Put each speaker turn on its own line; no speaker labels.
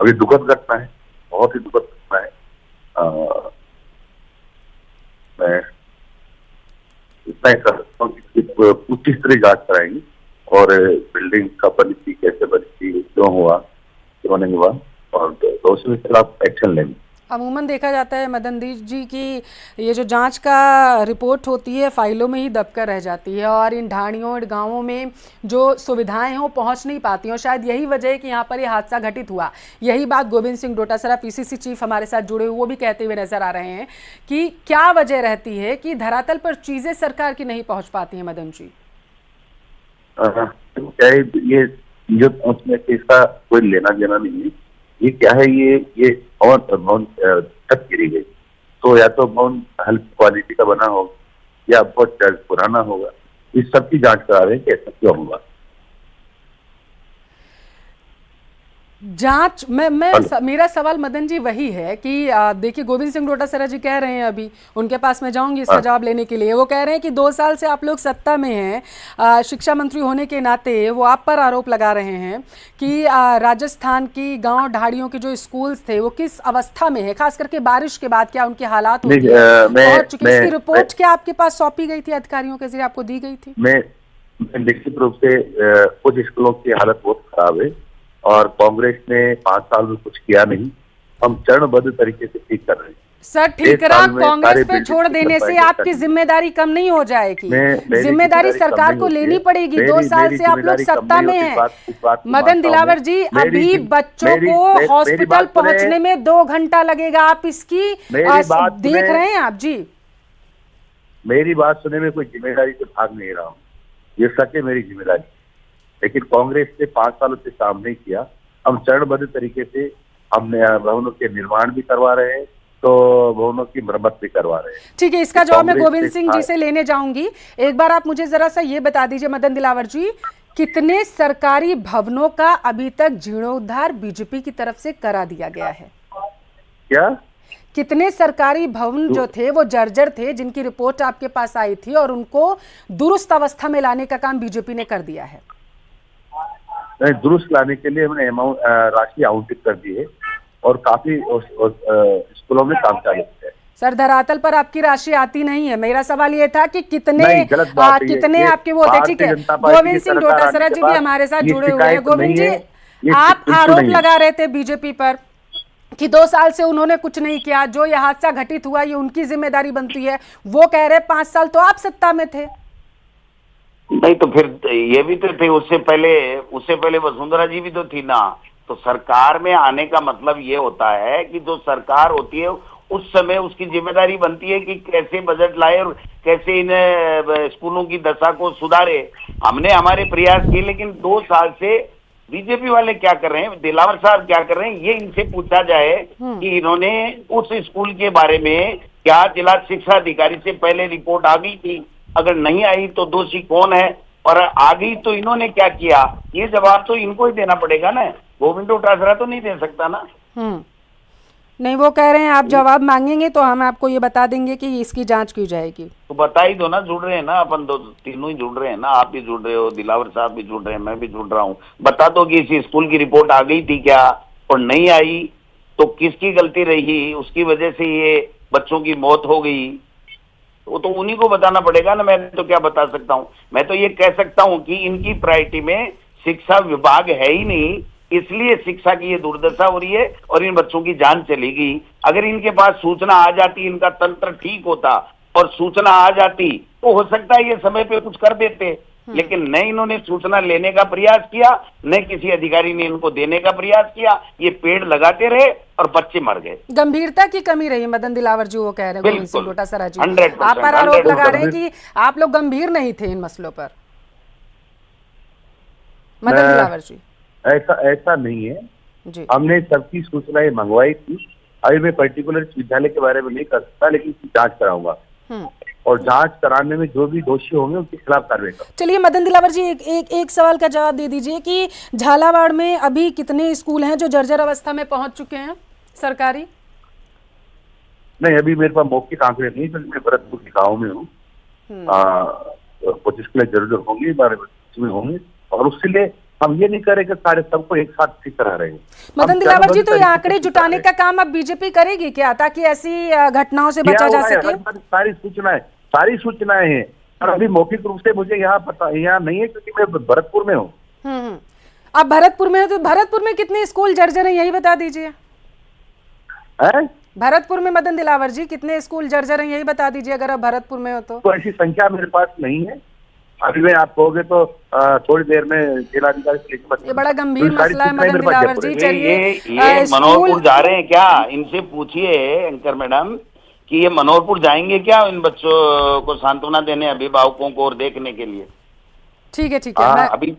अभी दुखद घटना है, बहुत ही दुखद घटना है। मैं इतना ही कर सकता हूँ कि पूरी तरह जांच कराएंगे और बिल्डिंग कब बनी थी, कैसे बनी थी, क्यों हुआ, क्यों नहीं हुआ, और दोषियों के खिलाफ एक्शन लेंगे।
अमूमन देखा जाता है मदनदीप जी की ये जो जांच का रिपोर्ट होती है फाइलों में ही दबकर रह जाती है और इन ढाणियों इन गांवों में जो सुविधाएं हैं वो पहुंच नहीं पाती हैं और शायद यही वजह है कि यहाँ पर ये हादसा घटित हुआ। यही बात गोविंद सिंह डोटासरा पीसीसी चीफ हमारे साथ जुड़े हुए वो भी कहते हुए नजर आ रहे हैं कि क्या वजह रहती है कि धरातल पर चीजें सरकार की नहीं पहुंच पाती हैं। मदन जी,
क्या है ये जो पहुंचने से इसका कोई लेना देना नहीं है। ये क्या है, ये और भवन छत गिरी गई, तो या तो भवन हल्की क्वालिटी का बना होगा या बहुत पुराना होगा। इस सब की जांच करा रहे हैं कि ऐसा क्यों होगा।
जांच मेरा सवाल मदन जी वही है कि देखिए गोविंद सिंह डोटासरा जी कह रहे हैं, अभी उनके पास मैं जाऊंगी इसका जवाब लेने के लिए। वो कह रहे हैं कि 2 साल से आप लोग सत्ता में हैं, शिक्षा मंत्री होने के नाते वो आप पर आरोप लगा रहे हैं कि राजस्थान की गांव ढाड़ियों के जो स्कूल्स थे वो किस अवस्था में है, खास करके बारिश के बाद क्या उनके हालात होती है पहुंच चुकी। इसकी रिपोर्ट क्या आपके पास सौंपी गई थी, अधिकारियों के जरिए आपको दी गई थी?
मैं निश्चित रूप से कुछ स्कूलों की हालत बहुत खराब है और कांग्रेस ने 5 साल में कुछ किया नहीं। हम चरणबद्ध तरीके से ठीक कर रहे हैं।
सर ठीकरा कांग्रेस पे छोड़ देने से आपकी जिम्मेदारी कम नहीं हो जाएगी, जिम्मेदारी सरकार को लेनी पड़ेगी। 2 साल से आप लोग सत्ता में हैं। मदन दिलावर जी, अभी बच्चों को हॉस्पिटल पहुंचने में 2 घंटा लगेगा, आप इसकी देख रहे हैं आप जी?
मेरी बात सुने में कोई जिम्मेदारी से भाग नहीं रहा हूँ, ये सच है मेरी जिम्मेदारी। लेकिन कांग्रेस ने 5 सालों से काम नहीं किया। हम चरणबद्ध तरीके से हमने भवनों के निर्माण भी करवा रहे हैं, तो भवनों की मरम्मत भी करवा रहे हैं।
ठीक है, इसका जवाब मैं गोविंद सिंह जी से लेने जाऊंगी। एक बार आप मुझे जरा सा ये बता दीजिए मदन दिलावर जी, कितने सरकारी भवनों का अभी तक जीर्णोद्धार बीजेपी की तरफ से करा दिया गया है?
क्या
कितने सरकारी भवन जो थे वो जर्जर थे, जिनकी रिपोर्ट आपके पास आई थी और उनको दुरुस्त अवस्था में लाने का काम बीजेपी ने कर दिया है?
दुरुस्त लाने के लिए हमने राशि आवंटित कर दी है और काफी स्कूलों में काम चालू है।
सर धरातल पर आपकी राशि आती नहीं है। मेरा सवाल ये था कि कितने आपके वो थे। ठीक है, गोविंद सिंह डोटासरा जी भी हमारे साथ जुड़े हुए हैं। गोविंद जी, आप आरोप लगा रहे थे बीजेपी पर कि 2 साल से उन्होंने कुछ नहीं किया, जो ये हादसा घटित हुआ ये उनकी जिम्मेदारी बनती है। वो कह रहे 5 साल तो आप सत्ता में थे।
नहीं तो फिर ये भी तो थे, उससे पहले वसुंधरा जी भी तो थी ना। तो सरकार में आने का मतलब ये होता है कि जो सरकार होती है उस समय उसकी जिम्मेदारी बनती है कि कैसे बजट लाए और कैसे इन स्कूलों की दशा को सुधारे। हमने हमारे प्रयास किए, लेकिन 2 साल से बीजेपी वाले क्या कर रहे हैं, दिलावर साहब क्या कर रहे हैं, ये इनसे पूछा जाए कि इन्होंने उस स्कूल के बारे में क्या जिला शिक्षा अधिकारी से पहले रिपोर्ट आ गई थी? अगर नहीं आई तो दोषी कौन है, और आ गई तो इन्होंने क्या किया? ये जवाब तो इनको ही देना पड़ेगा ना, गोविंद डोटासरा तो नहीं दे सकता ना।
नहीं, वो कह रहे हैं आप जवाब मांगेंगे तो हम आपको ये बता देंगे कि इसकी जांच की जाएगी।
तो बता ही दो ना, जुड़ रहे हैं ना अपन, तीनों ही जुड़ रहे हैं ना। आप भी जुड़ रहे हो, दिलावर साहब भी जुड़ रहे हैं, मैं भी जुड़ रहा हूँ। बता दो कि इस स्कूल की रिपोर्ट आ गई थी क्या, और नहीं आई तो किसकी गलती रही, उसकी वजह से ये बच्चों की मौत हो गई। वो तो उन्हीं को बताना पड़ेगा ना, मैं तो क्या बता सकता हूँ। मैं तो ये कह सकता हूँ कि इनकी प्रायोरिटी में शिक्षा विभाग है ही नहीं, इसलिए शिक्षा की ये दुर्दशा हो रही है और इन बच्चों की जान चली गई। अगर इनके पास सूचना आ जाती, इनका तंत्र ठीक होता और सूचना आ जाती तो हो सकता है ये समय पे कुछ कर देते, लेकिन न इन्होंने सूचना लेने का प्रयास किया, न किसी अधिकारी ने इनको देने का प्रयास किया। ये पेड़ लगाते रहे और बच्चे मर गए।
गंभीरता की कमी रही मदन दिलावर जी, वो कह रहे हैं गोविंद सिंह डोटासरा जी।
100%
आप पर आरोप लगा रहे हैं कि आप लोग गंभीर नहीं थे इन मसलों पर। मदन दिलावर जी,
ऐसा नहीं है जी। हमने सबकी सूचनाएं मंगवाई थी। अभी मैं पर्टिकुलर विद्यालय के बारे में नहीं कर सकता, लेकिन जांच कराऊंगा और जांच कराने में जो भी दोषी होंगे उनके खिलाफ कार्रवाई करूंगा।
चलिए मदन दिलावर जी, एक सवाल का जवाब दे दीजिए कि झालावाड़ में अभी कितने स्कूल हैं जो जर्जर अवस्था में पहुंच चुके हैं सरकारी?
नहीं, अभी मेरे पास मौखिक आंकड़े नहीं, मैं भरतपुर के गाँव में हूँ। 25 किलो जर्जर होंगे, 12 में होंगे और उसके लिए हम ये नहीं करें कि सारे सबको एक साथ ठीक करा रहे हैं।
मदन
हम
दिलावर जी,
चरणबद्ध
तो ये
तरीके से
आंकड़े
ठीक
जुटाने
करा
का काम अब बीजेपी करेगी क्या, ताकि ऐसी घटनाओं से
रहे हैं।
बचा जा
किया हुआ है,
सके?
सारी सूचनाएं हैं, और अभी मौखिक रूप से मुझे यहाँ नहीं है, क्योंकि मैं भरतपुर में हूँ।
आप भरतपुर में हो, तो भरतपुर में कितने स्कूल जर्जर हैं यही बता दीजिए।
है
भरतपुर में मदन दिलावर जी कितने स्कूल जर्जर हैं यही बता दीजिए, अगर आप भरतपुर में हो तो
ऐसी संख्या मेरे पास नहीं है। अभी मैं आप कहोगे तो थोड़ी देर में जिलाधिकारी से लेकर
ये बड़ा गंभीर
सारी
मसला है
सूचनाएं
मदन
मेरे पास
दिलावर
जयपुर
जी।
है।
चलिए,
ये
स्कूल
मनोहरपुर जा रहे हैं क्या? इनसे पूछिए एंकर मैडम कि ये मनोहरपुर जाएंगे क्या इन बच्चों को सांत्वना देने, अभिभावकों को और देखने के लिए?
ठीक है
हाँ,
मैं
अभी